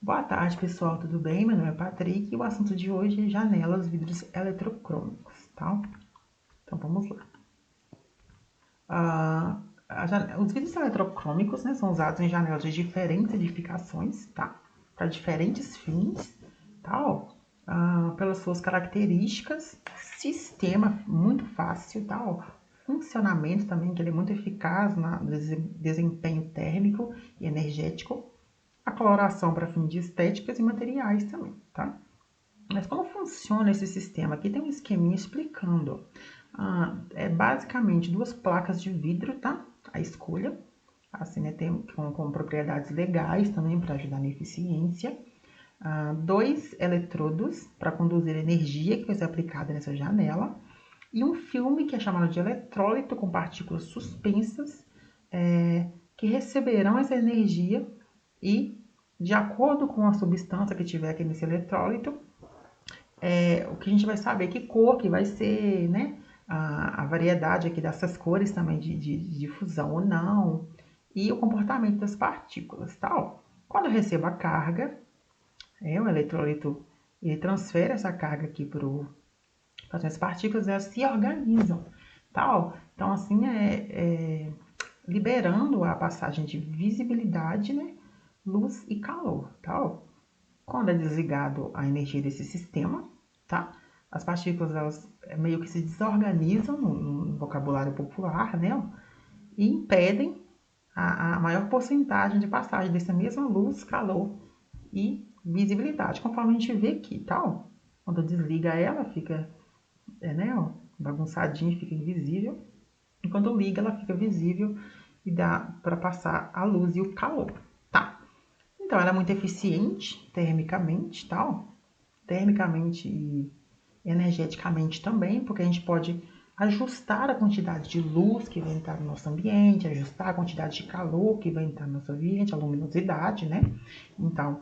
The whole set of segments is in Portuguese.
Boa tarde, pessoal, tudo bem? Meu nome é Patrick e o assunto de hoje é janelas, vidros eletrocrômicos, tá? Então vamos lá. Os vidros eletrocrômicos, né, são usados em janelas de diferentes edificações, tá? Para diferentes fins, tá? Pelas suas características, sistema muito fácil, tá? Funcionamento também, que ele é muito eficaz no desempenho térmico e energético, a coloração para fins de estéticas e materiais também, tá? Mas como funciona esse sistema? Aqui tem um esqueminha explicando. É basicamente duas placas de vidro, tá? A escolha, assim, né? Tem com propriedades legais também para ajudar na eficiência. Dois eletrodos para conduzir energia que vai ser aplicada nessa janela. E um filme que é chamado de eletrólito com partículas suspensas, que receberão essa energia e, de acordo com a substância que tiver aqui nesse eletrólito, o que a gente vai saber que cor que vai ser, né? A variedade aqui dessas cores também de fusão ou não, e o comportamento das partículas, tal. Quando eu recebo a carga, o eletrólito ele transfere essa carga aqui para as partículas, elas se organizam, tal. Então, assim, liberando a passagem de visibilidade, né? Luz e calor, tal. Quando é desligado a energia desse sistema, tá? As partículas elas meio que se desorganizam no vocabulário popular, né? E impedem a maior porcentagem de passagem dessa mesma luz, calor e visibilidade, conforme a gente vê aqui, tá? Quando desliga ela, fica, né, bagunçadinha, fica invisível. E quando liga, ela fica visível e dá para passar a luz e o calor, tá? Então, ela é muito eficiente termicamente, tal, termicamente e energeticamente também, porque a gente pode ajustar a quantidade de luz que vai entrar no nosso ambiente, ajustar a quantidade de calor que vai entrar no nosso ambiente, a luminosidade, né? Então,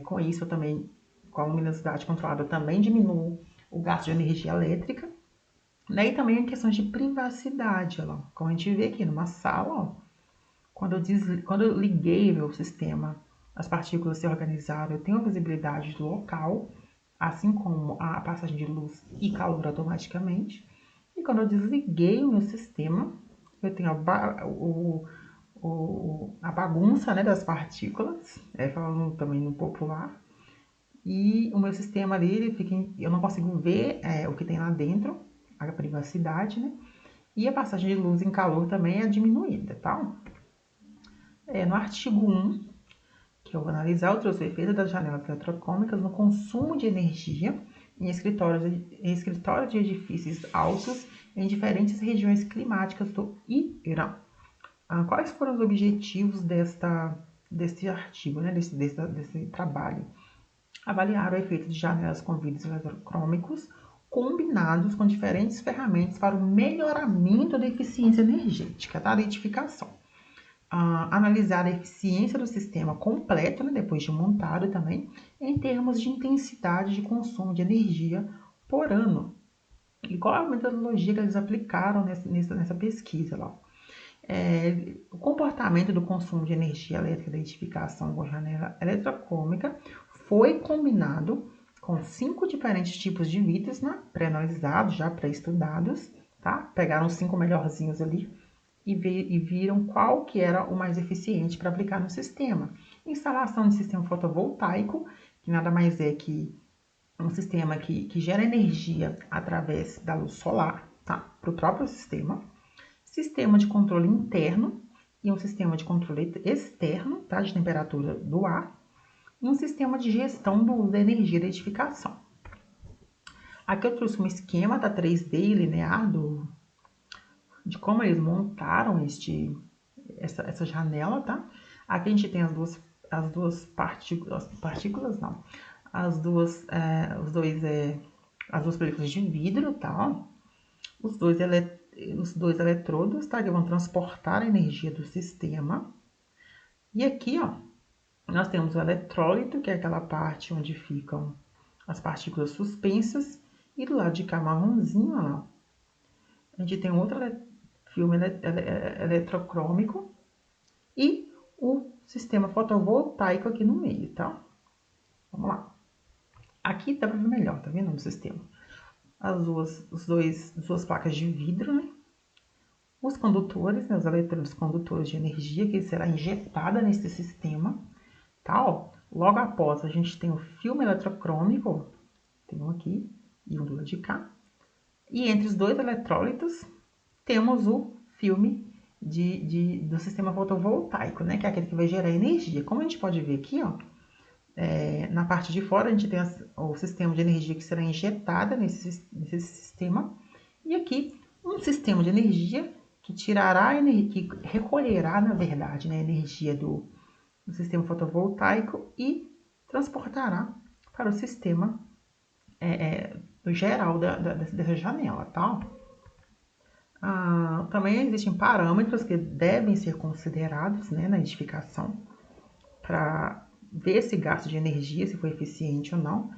com isso eu também, com a luminosidade controlada, eu também diminuo o gasto de energia elétrica, né? E também em questões de privacidade, ó, como a gente vê aqui numa sala, ó, quando eu liguei o meu sistema, as partículas se organizaram, eu tenho a visibilidade do local, assim como a passagem de luz e calor automaticamente. E quando eu desliguei o meu sistema, eu tenho a bagunça, né, das partículas, falando também no popular, e o meu sistema ali, eu não consigo ver o que tem lá dentro, a privacidade, né? E a passagem de luz em calor também é diminuída, tá? No artigo 1, que eu vou analisar outros efeitos das janelas eletrocômicas no consumo de energia em escritórios de edifícios altos em diferentes regiões climáticas do Irã. Quais foram os objetivos deste artigo, né, desse trabalho? Avaliar o efeito de janelas com vidros eletrocrômicos combinados com diferentes ferramentas para o melhoramento da eficiência energética, tá? Da edificação. Analisar a eficiência do sistema completo, né, depois de montado também, em termos de intensidade de consumo de energia por ano. E qual a metodologia que eles aplicaram nessa pesquisa lá? O comportamento do consumo de energia elétrica da edificação com janela eletrocrômica foi combinado com 5 diferentes tipos de vidros, né, pré-analisados, já pré-estudados, tá? Pegaram os 5 melhorzinhos ali e viram qual que era o mais eficiente para aplicar no sistema. Instalação de sistema fotovoltaico, que nada mais é que um sistema que gera energia através da luz solar, tá? Para o próprio sistema. Sistema de controle interno e um sistema de controle externo, tá? De temperatura do ar. E um sistema de gestão do uso da energia da edificação. Aqui eu trouxe um esquema da 3D linear de como eles montaram essa janela, tá? Aqui a gente tem as duas partículas não, as duas películas de vidro, tá? Os dois eletrodos, tá? Que vão transportar a energia do sistema. E aqui, ó, nós temos o eletrólito, que é aquela parte onde ficam as partículas suspensas, e do lado de cá, marronzinho, ó, a gente tem outro filme eletrocrômico e o sistema fotovoltaico aqui no meio, tá? Vamos lá. Aqui dá para ver melhor, tá vendo no sistema? As duas placas de vidro, né? Os condutores, né? Os eletrodos condutores de energia que será injetada nesse sistema, tá? Ó, logo após a gente tem o filme eletrocrômico, tem um aqui e um do lado de cá. E entre os dois eletrólitos temos o filme do sistema fotovoltaico, né? Que é aquele que vai gerar energia. Como a gente pode ver aqui, ó, na parte de fora a gente tem o sistema de energia que será injetada nesse sistema. E aqui um sistema de energia que tirará, que recolherá, na verdade, né, a energia do sistema fotovoltaico e transportará para o sistema geral dessa janela, tá? Também existem parâmetros que devem ser considerados, né, na edificação para ver se gasto de energia, se foi eficiente ou não,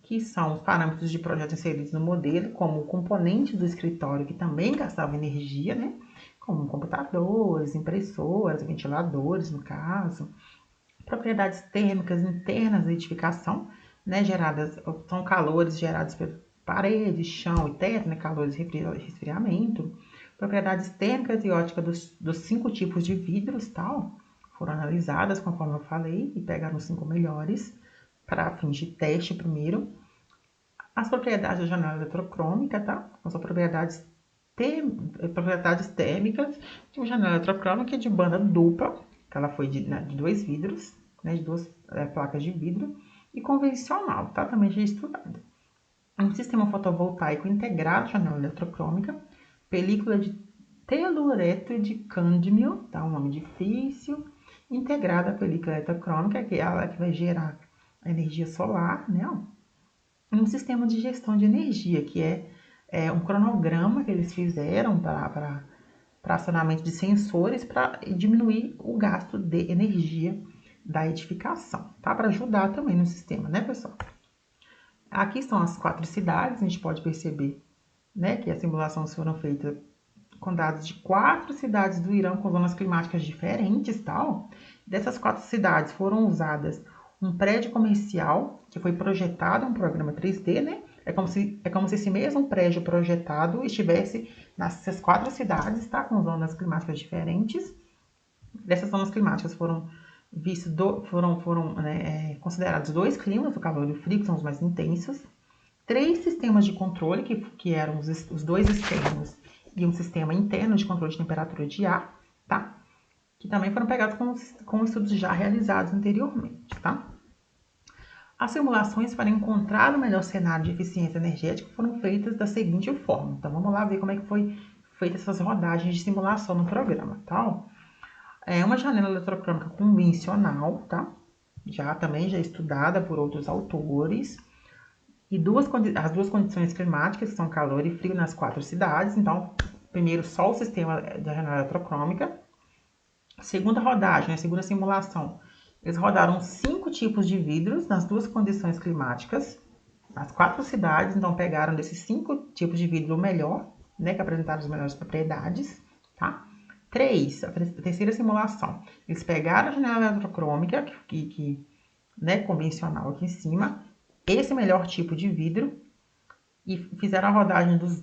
que são os parâmetros de projeto inseridos no modelo, como componentes do escritório que também gastavam energia, né, como computadores, impressoras, ventiladores, no caso, propriedades térmicas internas da edificação, né, são calores gerados por paredes, chão e teto, né, calores de resfriamento, propriedades térmicas e óticas dos 5 tipos de vidros, tal, foram analisadas, conforme eu falei, e pegaram os 5 melhores para fins de teste primeiro. As propriedades da janela eletrocrômica, tá? São propriedades térmicas de uma janela eletrocrômica de banda dupla, que ela foi de 2 vidros, né, de 2 placas de vidro, e convencional, tá? Também já estudado. Um sistema fotovoltaico integrado, janela eletrocrômica, película de telureto de cândmio, tá? Um nome difícil, integrada à película eletrocrômica, que é ela que vai gerar a energia solar, né? Um sistema de gestão de energia, que é um cronograma que eles fizeram para acionamento de sensores para diminuir o gasto de energia da edificação, tá? Para ajudar também no sistema, né, pessoal? Aqui estão as 4 cidades, a gente pode perceber, né, que as simulações foram feitas com dados de 4 cidades do Irã com zonas climáticas diferentes, tal. Dessas 4 cidades foram usadas um prédio comercial que foi projetado, um programa 3D, né? É como se esse mesmo prédio projetado estivesse nessas 4 cidades, tá? Com zonas climáticas diferentes. Dessas zonas climáticas foram considerados 2 climas, o calor e o frio, que são os mais intensos. 3 sistemas de controle, que eram os 2 externos e um sistema interno de controle de temperatura de ar, tá? Que também foram pegados com estudos já realizados anteriormente, tá? As simulações para encontrar o melhor cenário de eficiência energética foram feitas da seguinte forma. Então, vamos lá ver como é que foi feita essas rodagens de simulação no programa, tá? É uma janela eletrocrômica convencional, tá? Já estudada por outros autores. E as 2 condições climáticas, que são calor e frio nas 4 cidades. Então, primeiro só o sistema da janela eletrocrômica. Segunda rodagem, a segunda simulação, eles rodaram 5 tipos de vidros nas 2 condições climáticas, nas 4 cidades. Então, pegaram desses 5 tipos de vidro o melhor, né, que apresentaram as melhores propriedades, tá? 3, a terceira simulação, eles pegaram a janela eletrocrômica, né, convencional aqui em cima, esse melhor tipo de vidro, e fizeram a rodagem dos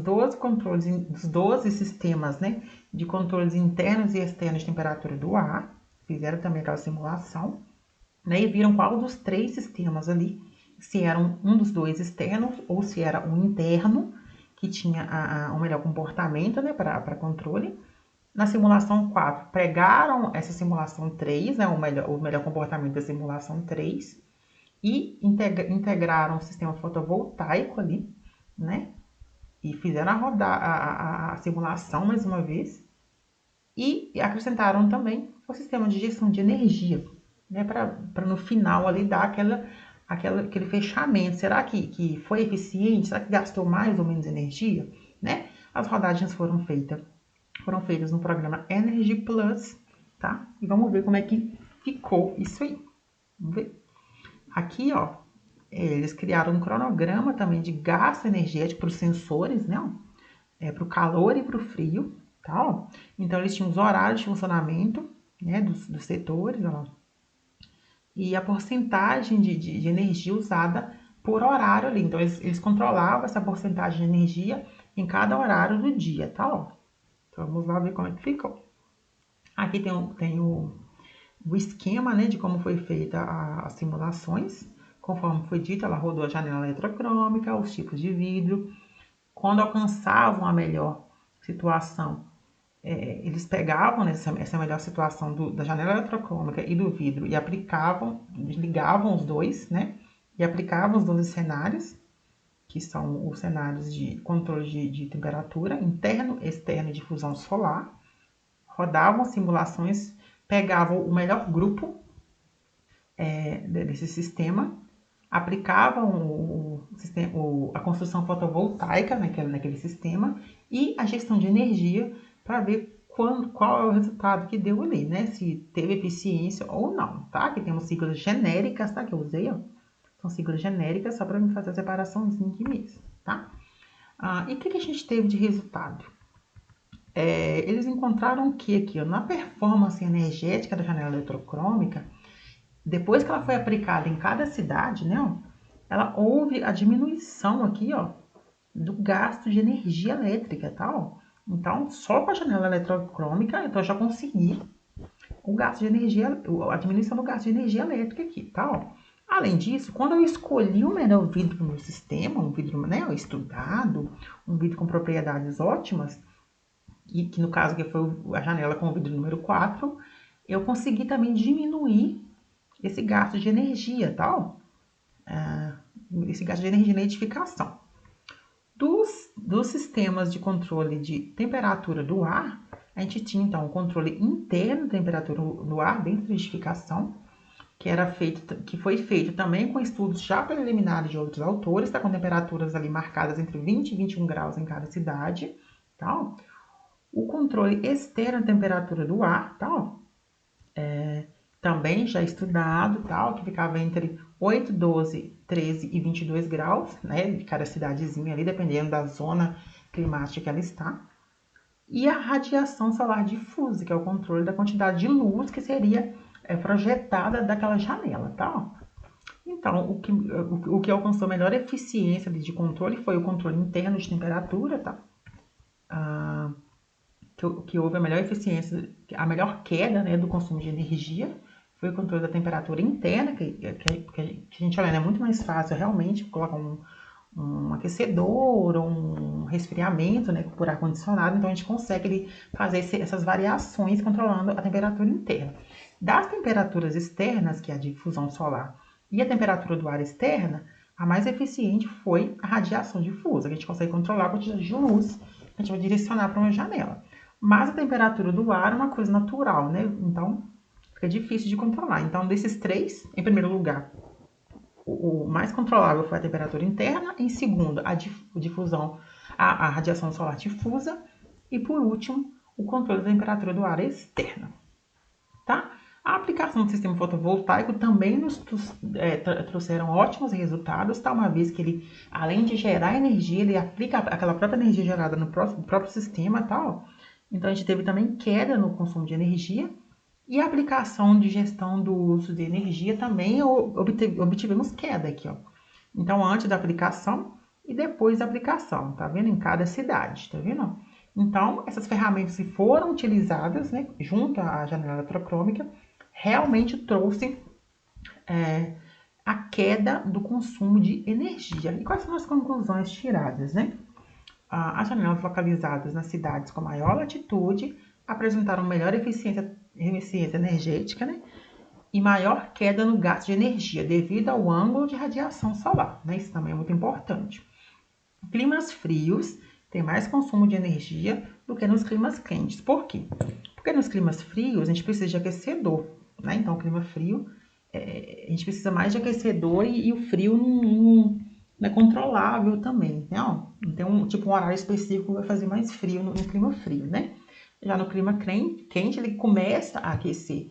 12 controles, dos 12 sistemas, né, de controles internos e externos de temperatura do ar. Fizeram também aquela simulação, né, e viram qual dos 3 sistemas ali, se era um dos 2 externos ou se era um interno, que tinha o melhor comportamento, né, para controle. Na simulação 4, pregaram essa simulação 3, né, o melhor comportamento da simulação 3, e integraram o sistema fotovoltaico ali, né? E fizeram a simulação mais uma vez. E acrescentaram também o sistema de gestão de energia, né? Para no final ali dar aquele fechamento. Será que foi eficiente? Será que gastou mais ou menos energia? Né? As rodagens foram feitas no programa Energy Plus, tá? E vamos ver como é que ficou isso aí. Vamos ver. Aqui, ó, eles criaram um cronograma também de gasto energético para os sensores, né? Para o calor e para o frio, tá? Ó. Então, eles tinham os horários de funcionamento, né, dos setores, ó, e a porcentagem de energia usada por horário ali. Então, eles controlavam essa porcentagem de energia em cada horário do dia, tá? Ó. Então, vamos lá ver como é que ficou. Aqui tem o esquema, né, de como foi feita as simulações. Conforme foi dito, ela rodou a janela eletrocrômica, os tipos de vidro. Quando alcançavam a melhor situação, eles pegavam essa melhor situação da janela eletrocrômica e do vidro e aplicavam, ligavam os dois, né? E aplicavam os 12 cenários, que são os cenários de controle de temperatura interno, externo e difusão solar. Rodavam simulações, pegavam o melhor grupo desse sistema, aplicavam a construção fotovoltaica naquele sistema e a gestão de energia para ver qual é o resultado que deu ali, né? Se teve eficiência ou não, tá? Aqui temos siglas genéricas, tá? Que eu usei, ó. São siglas genéricas só para me fazer a separaçãozinha aqui mesmo, tá? E o que a gente teve de resultado? Eles encontraram o que aqui? Ó, na performance energética da janela eletrocrômica, depois que ela foi aplicada em cada cidade, né? Ó, ela houve a diminuição aqui, ó, do gasto de energia elétrica, tá? Ó. Então, só com a janela eletrocrômica, então eu já consegui o gasto de energia, a diminuição do gasto de energia elétrica aqui, tá? Ó. Além disso, quando eu escolhi o melhor vidro para o meu sistema, um vidro, né, estudado, um vidro com propriedades ótimas, e que no caso que foi a janela com o vidro número 4, eu consegui também diminuir esse gasto de energia, tá? Esse gasto de energia na edificação. Dos sistemas de controle de temperatura do ar, a gente tinha então o controle interno de temperatura do ar dentro da edificação, que foi feito também com estudos já preliminares de outros autores, tá? Com temperaturas ali marcadas entre 20 e 21 graus em cada cidade, tá? O controle externo de temperatura do ar, tá? Também já estudado, tal, que ficava entre 8, 12, 13 e 22 graus, né, de cada cidadezinha ali, dependendo da zona climática que ela está. E a radiação solar difusa, que é o controle da quantidade de luz que seria projetada daquela janela, tá? Então, o que alcançou melhor eficiência de controle foi o controle interno de temperatura, tá? Que houve a melhor eficiência, a melhor queda, né, do consumo de energia, foi o controle da temperatura interna, que a gente olha, é muito mais fácil realmente colocar um aquecedor, um resfriamento, né, por ar-condicionado, então a gente consegue fazer essas variações controlando a temperatura interna. Das temperaturas externas, que é a difusão solar, e a temperatura do ar externa, a mais eficiente foi a radiação difusa, que a gente consegue controlar a quantidade de luz que a gente vai direcionar para uma janela. Mas a temperatura do ar é uma coisa natural, né? Então, fica difícil de controlar. Então, desses três, em primeiro lugar, o mais controlável foi a temperatura interna. Em segundo, a difusão, a radiação solar difusa. E, por último, o controle da temperatura do ar externa. Tá? A aplicação do sistema fotovoltaico também nos trouxeram ótimos resultados, tá? Uma vez que ele, além de gerar energia, ele aplica aquela própria energia gerada no próprio sistema, tá? Então, a gente teve também queda no consumo de energia e a aplicação de gestão do uso de energia também obtivemos queda aqui, ó. Então, antes da aplicação e depois da aplicação, tá vendo? Em cada cidade, tá vendo? Então, essas ferramentas que foram utilizadas, né, junto à janela eletrocrômica, realmente trouxe a queda do consumo de energia. E quais são as conclusões tiradas, né? As janelas localizadas nas cidades com maior latitude apresentaram melhor eficiência energética, né? E maior queda no gasto de energia devido ao ângulo de radiação solar, né? Isso também é muito importante. Climas frios têm mais consumo de energia do que nos climas quentes. Por quê? Porque nos climas frios a gente precisa de aquecedor, né? Então, o clima frio, a gente precisa mais de aquecedor e o frio não é controlável também, né? Não tem um horário específico que vai fazer mais frio no clima frio, né? Já no clima quente, ele começa a aquecer,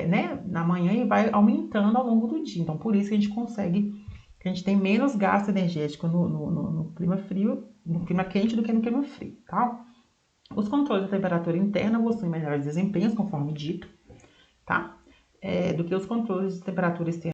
né, na manhã e vai aumentando ao longo do dia. Então, por isso que a gente tem menos gasto energético no clima frio, no clima quente do que no clima frio, tá? Os controles da temperatura interna possuem melhores desempenhos, conforme dito, tá? do que os controles de temperatura externa